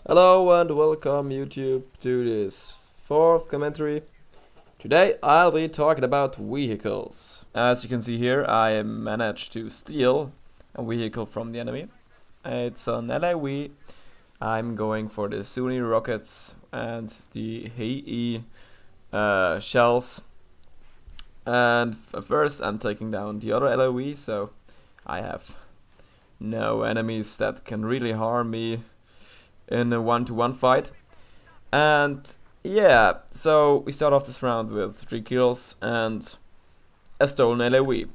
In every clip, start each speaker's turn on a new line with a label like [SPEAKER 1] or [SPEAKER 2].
[SPEAKER 1] Hello and welcome YouTube to this fourth commentary. Today I'll be talking about vehicles. As you can see here, I managed to steal a vehicle from the enemy. It's an LAV. I'm going for the Sunni rockets and the HE shells. And first I'm taking down the other LAV, so I have no enemies that can really harm me in a one-to-one fight. And yeah, so we start off this round with 3 kills and a stolen LAV.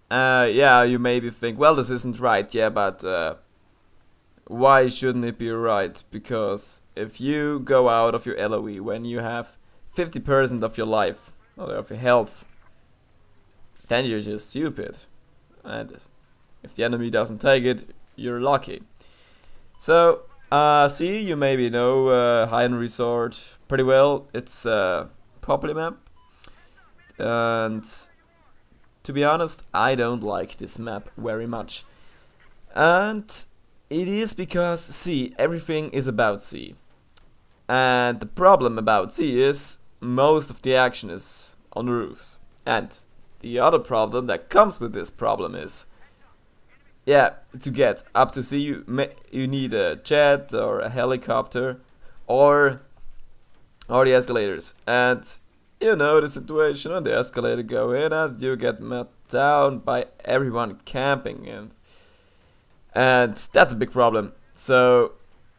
[SPEAKER 1] Yeah, you maybe think, well, this isn't right, yeah, but why shouldn't it be right? Because if you go out of your LAV when you have 50% of your life, or of your health, then you're just stupid. And if the enemy doesn't take it, you're lucky. So, see, you maybe know High-End Resort pretty well. It's a popular map. And to be honest, I don't like this map very much. And it is because, see, everything is about C. And the problem about C is most of the action is on the roofs. And the other problem that comes with this problem is, yeah, to get up to C, you need a jet or a helicopter or the escalators. And you know the situation when the escalator go in and you get met down by everyone camping, and that's a big problem. So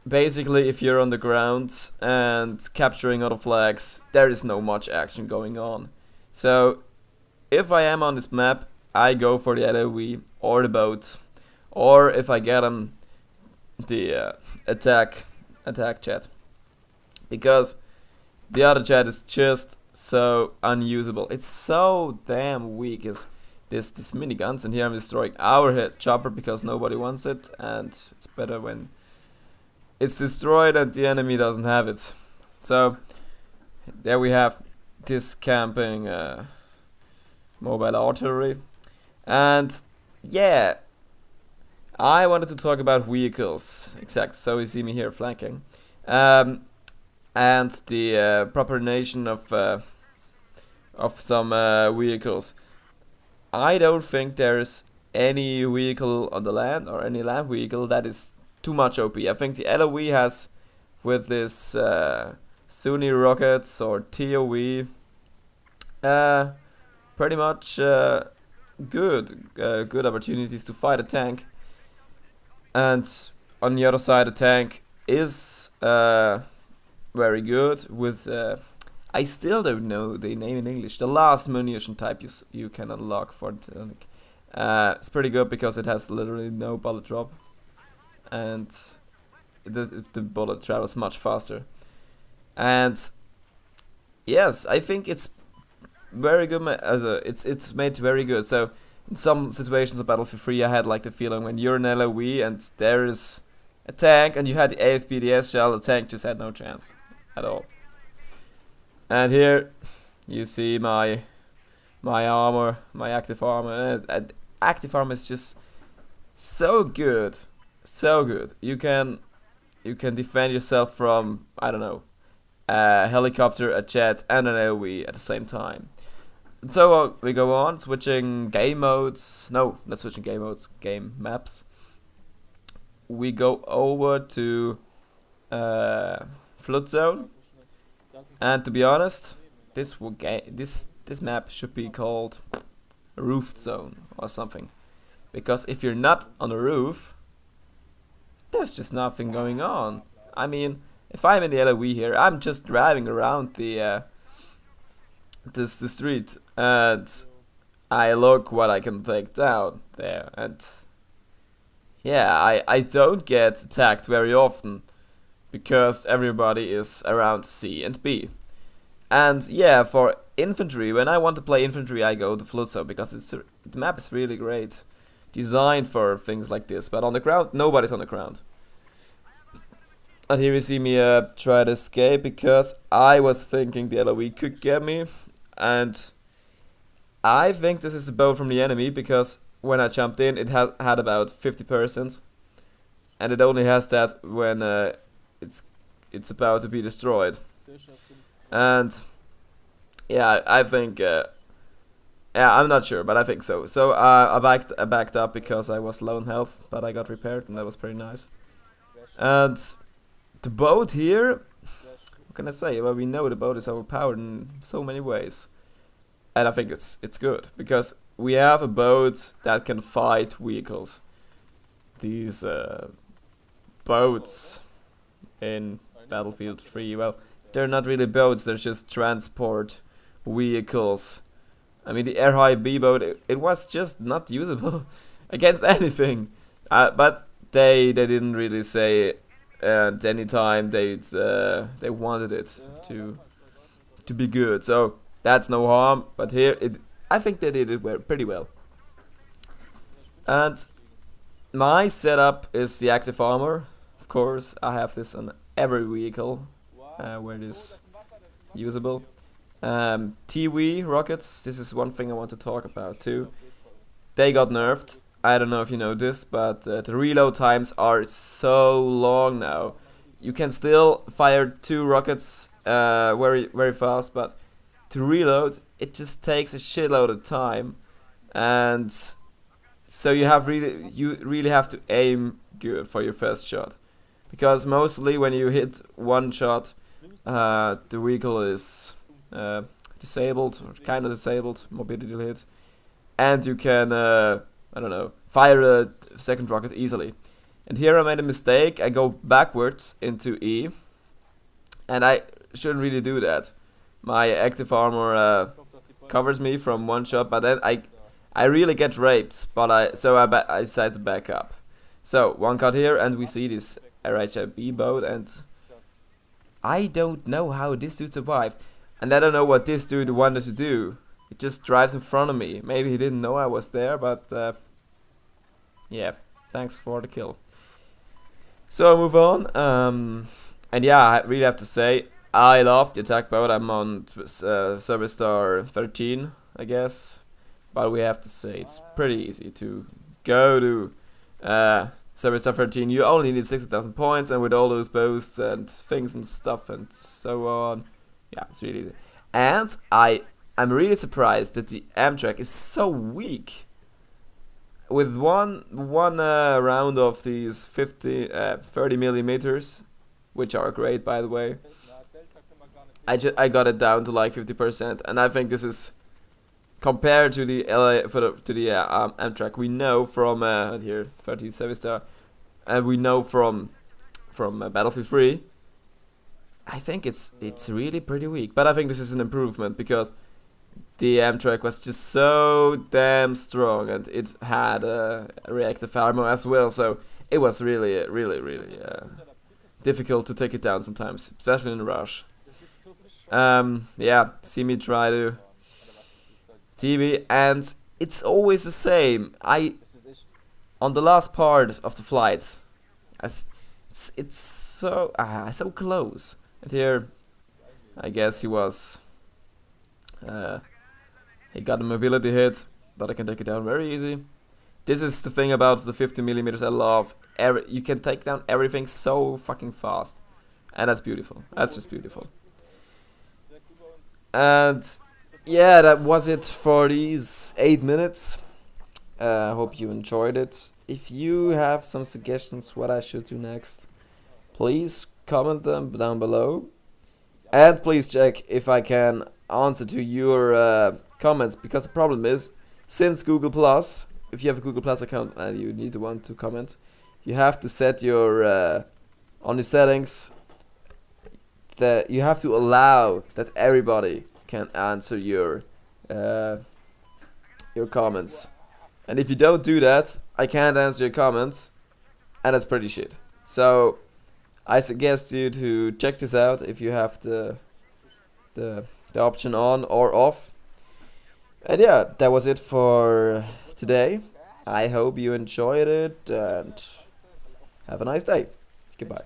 [SPEAKER 1] basically, if you're on the ground and capturing other flags, there is no much action going on. So if I am on this map, I go for the LAV or the boat. Or if I get him, the attack jet, because the other jet is just so unusable. It's so damn weak. Is this miniguns, and here I'm destroying our hit chopper because nobody wants it, and it's better when it's destroyed and the enemy doesn't have it. So there we have this camping mobile artillery, and yeah. I wanted to talk about vehicles, exact. So you see me here flanking, and the proper nation of some vehicles. I don't think there's any vehicle on the land or any land vehicle that is too much OP. I think the LOV has, with this Sunni rockets or TOV, pretty much good opportunities to fight a tank. And on the other side, the tank is very good with, I still don't know the name in English, the last munition type you can unlock for the tank. It's pretty good because it has literally no bullet drop, and the bullet travels much faster. And yes, I think it's very good. It's made very good. So in some situations of Battlefield 3, I had like the feeling when you're in LOV and there is a tank and you had the AFPDS shell, the tank just had no chance at all. And here you see my armor, my active armor. And active armor is just so good, so good. You can defend yourself from, I don't know, a helicopter, a jet, and an AoE at the same time. So we go on, switching game modes. No, not switching game modes, game maps. We go over to Flood Zone. And to be honest, this map should be called Roof Zone or something. Because if you're not on the roof, there's just nothing going on. I mean, if I'm in the LOV here, I'm just driving around the street, and I look what I can take down there, and yeah, I don't get attacked very often because everybody is around C and B. And yeah, for infantry, when I want to play infantry, I go to Flood Zone because the map is really great, designed for things like this. But on the ground, nobody's on the ground. And here you see me try to escape because I was thinking the LOV could get me. And I think this is a boat from the enemy because when I jumped in, it had about 50%. And it only has that when it's about to be destroyed. And yeah, I think yeah, I'm not sure, but I think so. So I backed up because I was low in health, but I got repaired, and that was pretty nice. And the boat here, what can I say? Well, we know the boat is overpowered in so many ways, and I think it's good because we have a boat that can fight vehicles. These boats in Battlefield 3, well, they're not really boats, they're just transport vehicles. I mean, the Air High B boat, it was just not usable against anything. But they didn't really say at any time they wanted it to be good. So that's no harm. But here, I think they did it pretty well. And my setup is the active armor. Of course, I have this on every vehicle where it is usable. TV rockets, this is one thing I want to talk about too. They got nerfed. I don't know if you know this, but the reload times are so long now. You can still fire 2 rockets very fast, but to reload it just takes a shitload of time, and so you really have to aim good for your first shot, because mostly when you hit one shot, the vehicle is disabled, or kind of disabled, morbidity hit, and you can I don't know, fire a second rocket easily. And here I made a mistake. I go backwards into E, and I shouldn't really do that. My active armor covers me from one shot, but then I really get raped. But I decided to back up. So one cut here, and we see this RHIB boat, and I don't know how this dude survived, and I don't know what this dude wanted to do. It just drives in front of me. Maybe he didn't know I was there, but yeah, thanks for the kill. So I move on, and yeah, I really have to say, I love the attack boat. I'm on Service Star 13, I guess, but we have to say it's pretty easy to go to Service Star 13. You only need 60,000 points, and with all those boasts and things and stuff and so on, yeah, it's really easy. And I'm really surprised that the Amtrak is so weak. With one round of these 30 millimeters, which are great by the way, I got it down to like 50%, and I think this is compared to the Amtrak we know from here 37 star, and we know from Battlefield 3. I think it's really pretty weak, but I think this is an improvement because the Amtrak was just so damn strong, and it had reactive armor as well, so it was really difficult to take it down sometimes, especially in a rush. Yeah, see me try to TV, and it's always the same. On the last part of the flight, it's so close, and here I guess he was. He got a mobility hit, but I can take it down very easy. This is the thing about the 50 millimeters I love. You can take down everything so fucking fast, and that's beautiful. That's just beautiful. And yeah, that was it for these 8 minutes. I hope you enjoyed it. If you have some suggestions what I should do next, please comment them down below. And please check if I can answer to your comments, because the problem is, since Google Plus, if you have a Google Plus account and you need to want to comment, you have to set your on the settings that you have to allow that everybody can answer your comments. And if you don't do that, I can't answer your comments, and that's pretty shit. So I suggest you to check this out if you have the option on or off. And yeah, that was it for today. I hope you enjoyed it, and have a nice day. Goodbye.